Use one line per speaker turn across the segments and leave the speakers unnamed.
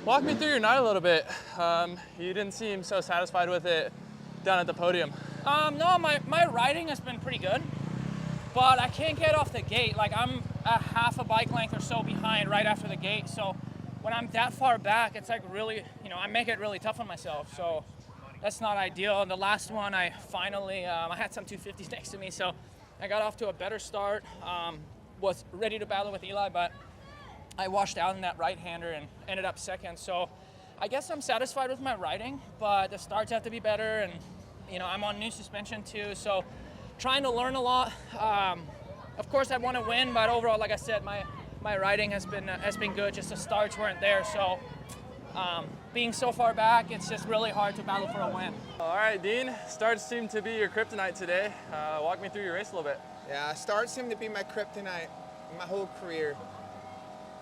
Walk me through your night a little bit. You didn't seem so satisfied with it down at the podium.
No, my riding has been pretty good, but I can't get off the gate. Like, I'm a half a bike length or so behind right after the gate. So when I'm that far back, it's like really, I make it really tough on myself. So that's not ideal. And the last one, I finally, I had some 250s next to me, so I got off to a better start. Was ready to battle with Eli, but I washed out in that right-hander and ended up second. So I guess I'm satisfied with my riding, but the starts have to be better, and I'm on new suspension too, so trying to learn a lot. Of course I want to win, but overall, like I said, my riding has been good, just the starts weren't there. So being so far back, it's just really hard to battle for a win.
All right, Dean, starts seem to be your kryptonite today. Walk me through your race a little bit.
Yeah, starts seem to be my kryptonite my whole career.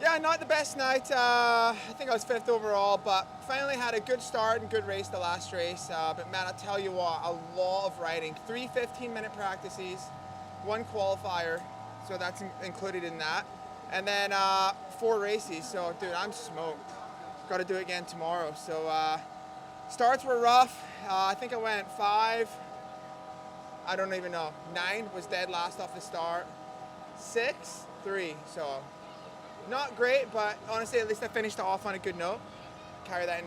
Yeah, not the best night. I think I was 5th overall, but finally had a good start and good race the last race. But man, I'll tell you what, a lot of riding. 3 15-minute practices, 1 qualifier, so that's included in that. And then 4 races, so dude, I'm smoked. Got to do it again tomorrow. So starts were rough. I think I went 5, I don't even know, 9 was dead last off the start. 6, 3, so not great, but honestly, at least I finished off on a good note. Carry that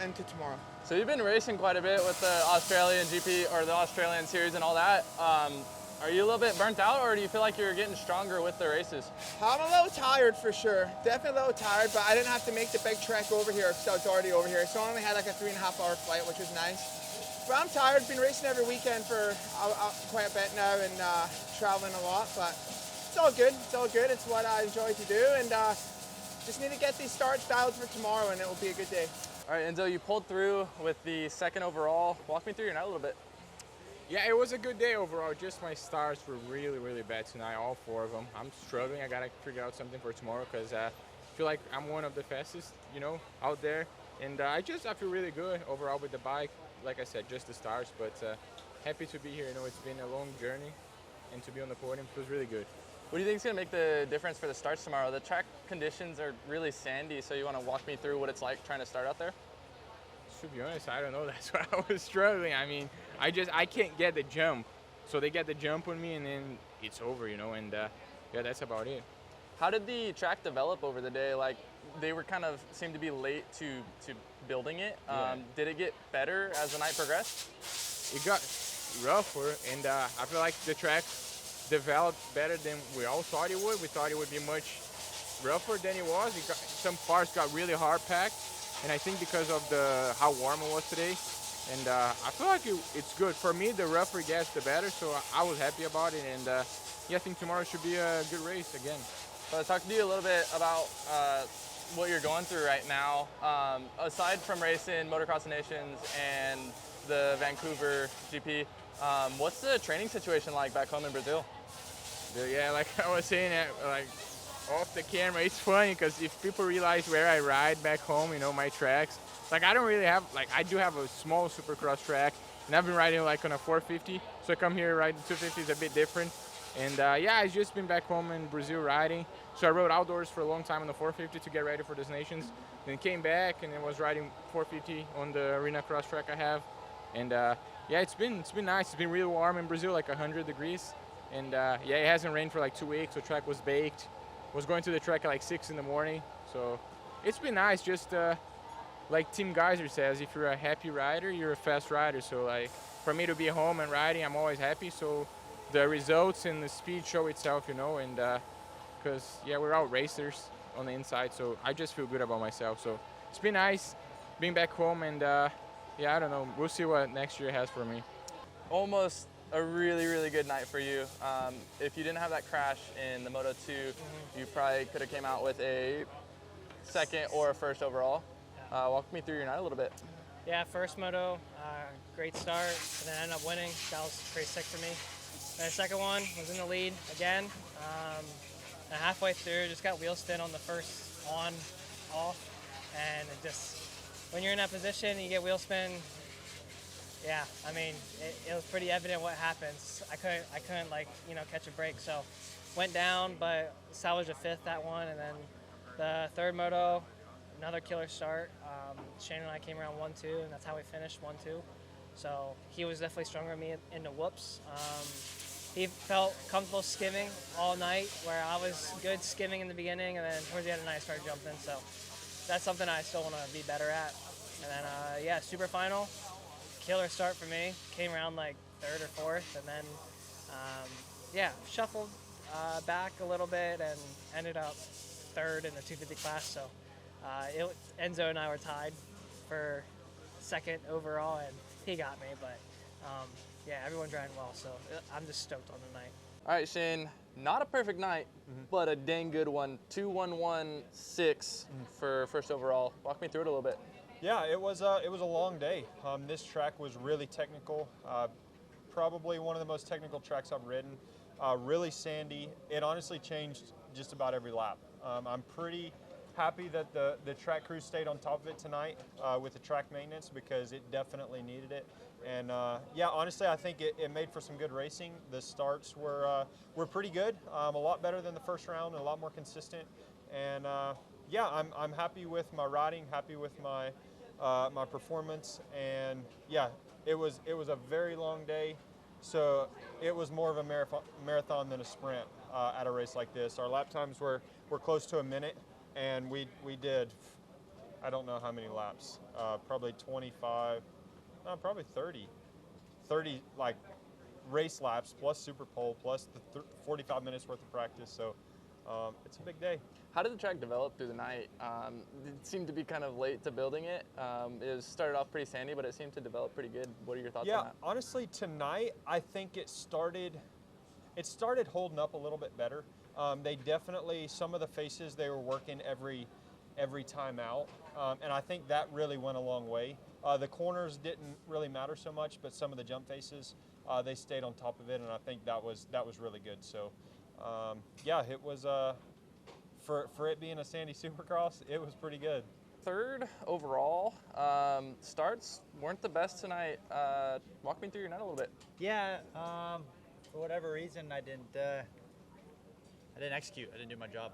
into tomorrow.
So you've been racing quite a bit with the Australian GP or the Australian series and all that. Are you a little bit burnt out, or do you feel like you're getting stronger with the races?
I'm a little tired for sure. Definitely a little tired, but I didn't have to make the big trek over here because I was already over here. So I only had like a 3.5-hour flight, which was nice. But I'm tired. Been racing every weekend for quite a bit now and traveling a lot, but it's all good. It's all good. It's what I enjoy to do, and just need to get these starts dialed for tomorrow, and it will be a good day.
All right, Enzo, you pulled through with the 2nd overall. Walk me through your night a little bit.
Yeah, it was a good day overall. Just my starts were really, really bad tonight, all 4 of them. I'm struggling. I gotta figure out something for tomorrow because I feel like I'm one of the fastest, out there. And I feel really good overall with the bike. Like I said, just the starts, but happy to be here. It's been a long journey, and to be on the podium feels really good.
What do you think is going to make the difference for the starts tomorrow? The track conditions are really sandy, so you want to walk me through what it's like trying to start out there?
To be honest, I don't know. That's why I was struggling. I mean, I can't get the jump. So they get the jump on me, and then it's over, and yeah, that's about it.
How did the track develop over the day? Like, they were seemed to be late to building it.
Yeah.
Did it get better as the night progressed?
It got rougher, and I feel like the track developed better than we all thought it would. We thought it would be much rougher than it was. Some parts got really hard packed, and I think because of how warm it was today. And I feel like it's good. For me, the rougher it gets, the better, so I was happy about it. And yeah, I think tomorrow should be a good race again.
So talk to you a little bit about what you're going through right now. Aside from racing Motocross Nations and the Vancouver GP, what's the training situation like back home in Brazil?
Yeah, like I was saying, like off the camera, it's funny because if people realize where I ride back home, my tracks, like I don't really have, like I do have a small supercross track, and I've been riding like on a 450, so I come here riding 250 is a bit different. And yeah, I've just been back home in Brazil riding, so I rode outdoors for a long time on the 450 to get ready for this Nations, then came back and then was riding 450 on the arena cross track I have. And yeah, it's been nice. It's been really warm in Brazil, like 100 degrees. And yeah, it hasn't rained for like 2 weeks, so the track was baked. Was going to the track at like 6 in the morning. So it's been nice. Just like Tim Geiser says, if you're a happy rider, you're a fast rider. So like for me to be home and riding, I'm always happy. So the results and the speed show itself, and because yeah, we're all racers on the inside. So I just feel good about myself. So it's been nice being back home, and yeah, I don't know. We'll see what next year has for me.
Almost a really, really good night for you. If you didn't have that crash in the Moto2, you probably could have came out with a 2nd or a 1st overall. Walk me through your night a little bit.
Yeah, first moto, great start, and then ended up winning. That was pretty sick for me. And the second one was in the lead again. And halfway through, just got wheel spin on the first off, and it just, when you're in that position, you get wheel spin. Yeah, I mean, it was pretty evident what happens. I couldn't like, catch a break. So went down, but salvaged a 5th that one. And then the third moto,
another killer start. Shane and I came around 1-2, and that's how we finished 1-2. So he was definitely stronger than me in the whoops. He felt comfortable skimming all night, where I was good skimming in the beginning, and then towards the end of the night I started jumping. So that's something I still want to be better at. And then, yeah, super final, killer start for me. Came around like third or fourth, and then, yeah, shuffled back a little bit and ended up third in the 250 class. So Enzo and I were tied for second overall, and he got me. But yeah, everyone's riding well, so I'm just stoked on the night.
All right, Shane, not a perfect night, but a dang good one. 2-1-1-6 for first overall. Walk me through it a little bit.
Yeah, it was a long day. This track was really technical, probably one of the most technical tracks I've ridden. Really sandy. It honestly changed just about every lap. I'm pretty happy that the track crew stayed on top of it tonight with the track maintenance, because it definitely needed it. And yeah, honestly, I think it made for some good racing. The starts were pretty good, a lot better than the first round, and a lot more consistent. And yeah, I'm happy with my riding, happy with my my performance, and yeah, it was a very long day. So it was more of a marathon than a sprint at a race like this. Our lap times were close to a minute, and we did, I don't know how many laps, probably 25, no, probably 30 like race laps plus super pole plus the 45 minutes worth of practice. So it's a big day.
How did the track develop through the night? It seemed to be kind of late to building it. It started off pretty sandy, but it seemed to develop pretty good. What are your thoughts on that?
Yeah, honestly, tonight I think it started holding up a little bit better. They definitely, some of the faces they were working every time out, and I think that really went a long way. The corners didn't really matter so much, but some of the jump faces, they stayed on top of it, and I think that was really good. So yeah, it was for it being a sandy Supercross, it was pretty good.
Third overall. Starts weren't the best tonight. Walk me through your night a little bit.
Yeah, for whatever reason, I didn't execute. I didn't do my job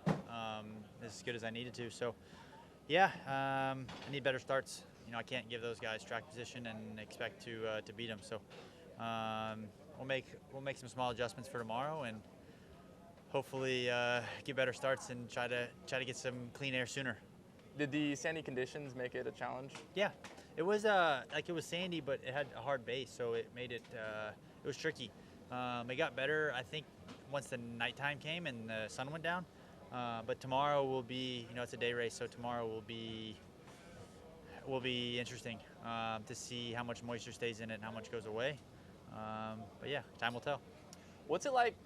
as good as I needed to. So, yeah, I need better starts. You know, I can't give those guys track position and expect to beat them. So, we'll make some small adjustments for tomorrow, and hopefully get better starts and try to get some clean air sooner.
Did the sandy conditions make it a challenge?
Yeah, it was it was sandy, but it had a hard base, so it made it it was tricky. It got better, I think, once the nighttime came and the sun went down. But tomorrow will be, you know, it's a day race, so tomorrow will be interesting to see how much moisture stays in it and how much goes away. But yeah, time will tell.
What's it like?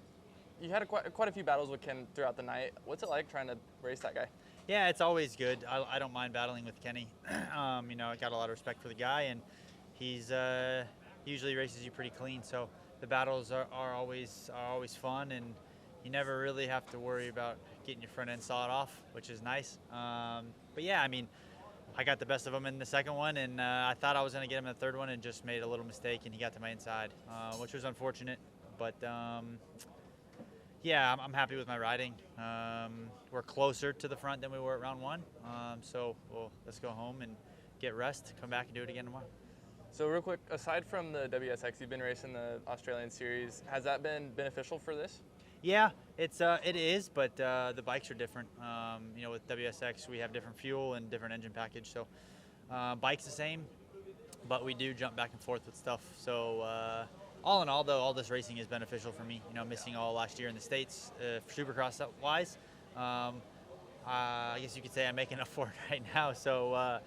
You had quite a few battles with Ken throughout the night. What's it like trying to race that guy?
Yeah, it's always good. I don't mind battling with Kenny. You know, I got a lot of respect for the guy, and he's he usually races you pretty clean. So the battles are always fun, and you never really have to worry about getting your front end sawed off, which is nice. But yeah, I mean, I got the best of him in the second one, and I thought I was going to get him in the third one and just made a little mistake, and he got to my inside, which was unfortunate. But yeah, I'm happy with my riding. We're closer to the front than we were at round one, so let's go home and get rest, come back and do it again tomorrow.
So real quick, aside from the WSX, you've been racing the Australian Series. Has that been beneficial for this?
Yeah, it is, but the bikes are different. You know, with WSX, we have different fuel and different engine package. So bike's the same, but we do jump back and forth with stuff. So all in all, though, all this racing is beneficial for me. You know, missing all last year in the States, Supercross-wise. I guess you could say I'm making up for it right now. So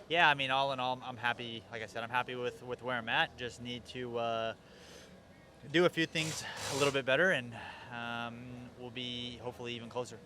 yeah, I mean, all in all, I'm happy. Like I said, I'm happy with where I'm at. Just need to do a few things a little bit better, and we'll be hopefully even closer.